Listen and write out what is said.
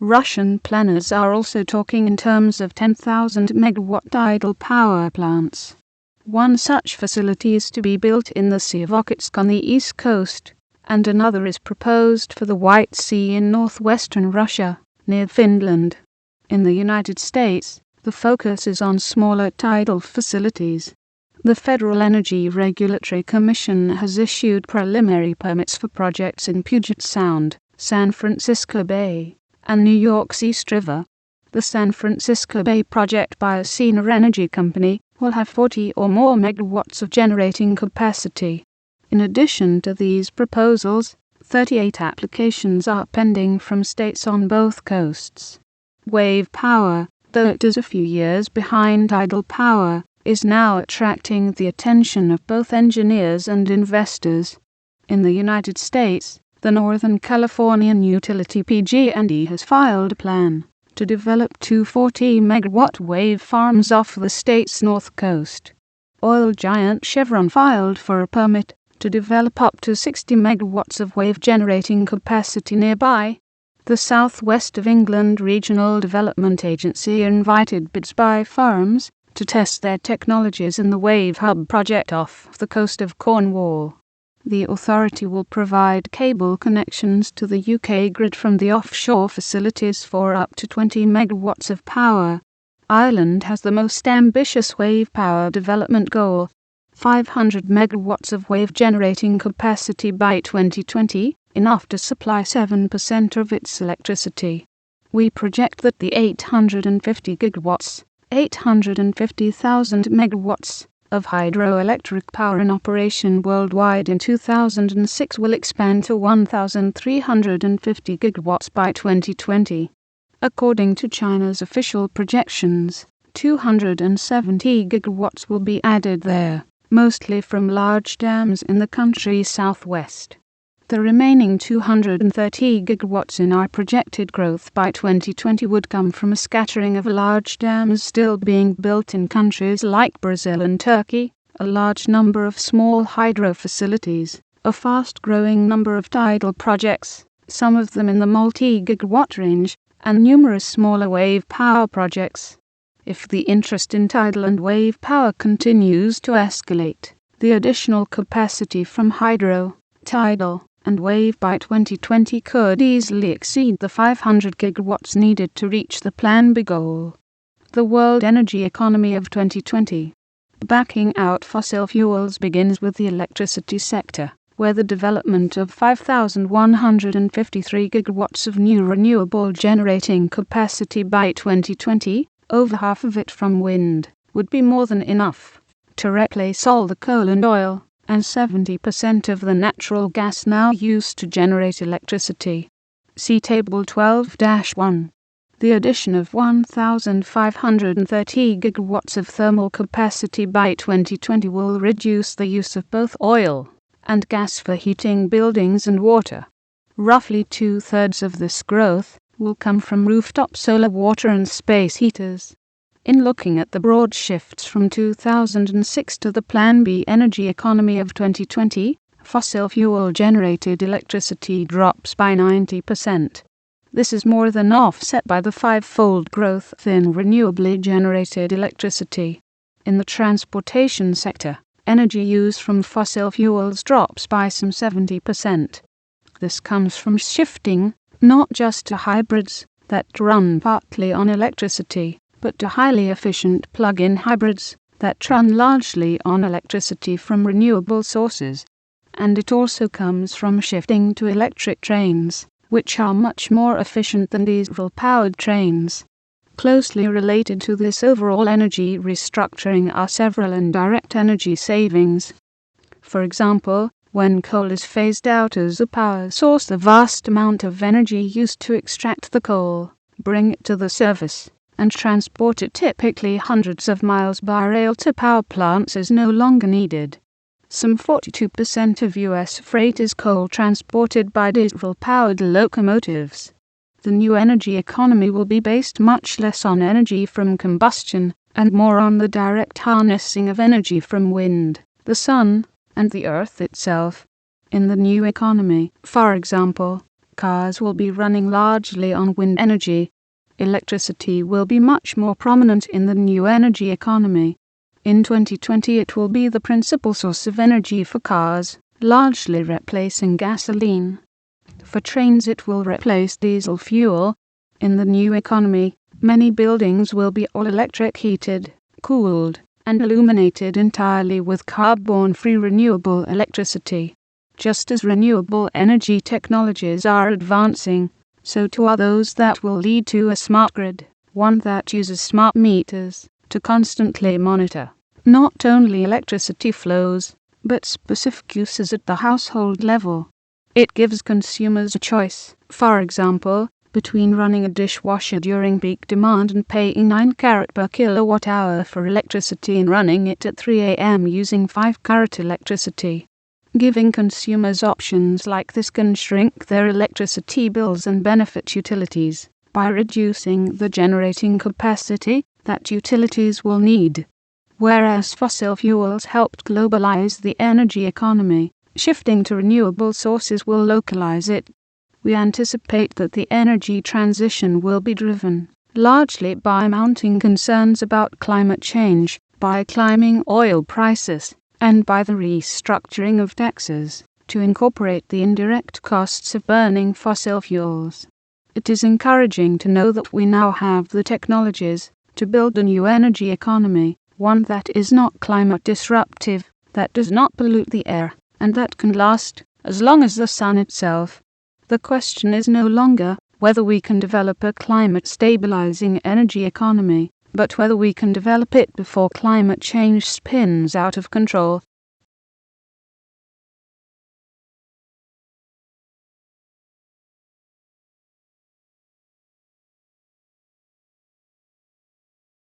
Russian planners are also talking in terms of 10,000 megawatt tidal power plants. One such facility is to be built in the Sea of Okhotsk on the east coast, and another is proposed for the White Sea in northwestern Russia, near Finland. In the United States, the focus is on smaller tidal facilities. The Federal Energy Regulatory Commission has issued preliminary permits for projects in Puget Sound, San Francisco Bay, and New York's East River. The San Francisco Bay project by a Senior Energy Company will have 40 or more megawatts of generating capacity. In addition to these proposals, 38 applications are pending from states on both coasts. Wave power, though it is a few years behind tidal power, is now attracting the attention of both engineers and investors. In the United States, the Northern Californian utility PG&E has filed a plan to develop two 40-megawatt wave farms off the state's north coast. Oil giant Chevron filed for a permit to develop up to 60 megawatts of wave-generating capacity nearby. The Southwest of England Regional Development Agency invited bids by firms to test their technologies in the Wave Hub project off the coast of Cornwall. The authority will provide cable connections to the UK grid from the offshore facilities for up to 20 megawatts of power. Ireland has the most ambitious wave power development goal, 500 megawatts of wave-generating capacity by 2020, enough to supply 7% of its electricity. We project that the 850 gigawatts, 850,000 megawatts, of hydroelectric power in operation worldwide in 2006 will expand to 1,350 gigawatts by 2020. According to China's official projections, 270 gigawatts will be added there, mostly from large dams in the country's southwest. The remaining 230 gigawatts in our projected growth by 2020 would come from a scattering of large dams still being built in countries like Brazil and Turkey, a large number of small hydro facilities, a fast-growing number of tidal projects, some of them in the multi-gigawatt range, and numerous smaller wave power projects. If the interest in tidal and wave power continues to escalate, the additional capacity from hydro, tidal, and wave by 2020 could easily exceed the 500 gigawatts needed to reach the Plan B goal. The world energy economy of 2020. Backing out fossil fuels begins with the electricity sector, where the development of 5,153 gigawatts of new renewable generating capacity by 2020, over half of it from wind, would be more than enough to replace all the coal and oil, and 70% of the natural gas now used to generate electricity. See Table 12-1. The addition of 1,530 gigawatts of thermal capacity by 2020 will reduce the use of both oil and gas for heating buildings and water. Roughly two-thirds of this growth will come from rooftop solar, water and space heaters. In looking at the broad shifts from 2006 to the Plan B energy economy of 2020, fossil fuel-generated electricity drops by 90%. This is more than offset by the five-fold growth in renewably generated electricity. In the transportation sector, energy use from fossil fuels drops by some 70%. This comes from shifting not just to hybrids that run partly on electricity, but to highly efficient plug-in hybrids that run largely on electricity from renewable sources. And it also comes from shifting to electric trains, which are much more efficient than diesel-powered trains. Closely related to this overall energy restructuring are several indirect energy savings. For example, when coal is phased out as a power source, the vast amount of energy used to extract the coal, bring it to the surface, and transport it typically hundreds of miles by rail to power plants is no longer needed. Some 42% of U.S. freight is coal transported by diesel-powered locomotives. The new energy economy will be based much less on energy from combustion and more on the direct harnessing of energy from wind, the sun, and the earth itself. In the new economy, for example, Cars will be running largely on wind energy. Electricity will be much more prominent in the new energy economy. In 2020 it will be the principal source of energy for cars, largely replacing gasoline. For trains it will replace diesel fuel. In the new economy, many buildings will be all-electric, heated, cooled, and illuminated entirely with carbon-free renewable electricity. Just as renewable energy technologies are advancing, so too are those that will lead to a smart grid, one that uses smart meters to constantly monitor not only electricity flows, but specific uses at the household level. It gives consumers a choice, for example, between running a dishwasher during peak demand and paying 9 carat per kilowatt hour for electricity and running it at 3 a.m. using 5 carat electricity. Giving consumers options like this can shrink their electricity bills and benefit utilities by reducing the generating capacity that utilities will need. Whereas fossil fuels helped globalize the energy economy, shifting to renewable sources will localize it. We anticipate that the energy transition will be driven largely by mounting concerns about climate change, by climbing oil prices, and by the restructuring of taxes to incorporate the indirect costs of burning fossil fuels. It is encouraging to know that we now have the technologies to build a new energy economy, one that is not climate disruptive, that does not pollute the air, and that can last as long as the sun itself. The question is no longer whether we can develop a climate-stabilizing energy economy, but whether we can develop it before climate change spins out of control.